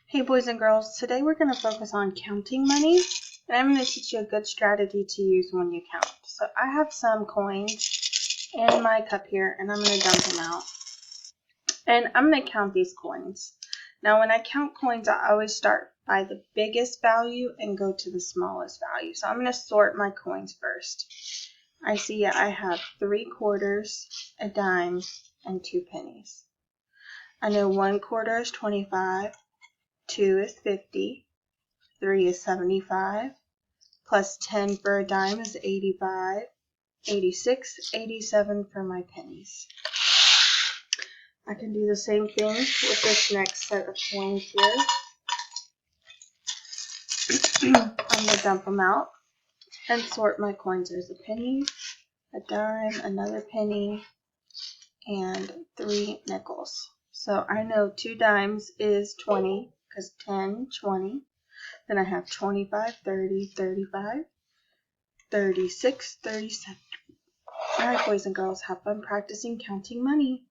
Hey boys and girls, today we're going to focus on counting money, and I'm going to teach you a good strategy to use when you count. So I have some coins in my cup here, and I'm going to dump them out. And I'm going to count these coins. Now when I count coins, I always start by the biggest value and go to the smallest value. So I'm going to sort my coins first. I see I have 3 quarters, a dime, and 2 pennies. I know 1 quarter is 25. 2 is 50, 3 is 75, plus 10 for a dime is 85, 86, 87 for my pennies. I can do the same thing with this next set of coins here. I'm going to dump them out and sort my coins. There's a penny, a dime, another penny, and 3 nickels. So I know 2 dimes is 20, because 10, 20. Then I have 25, 30, 35, 36, 37. Alright, boys and girls, have fun practicing counting money.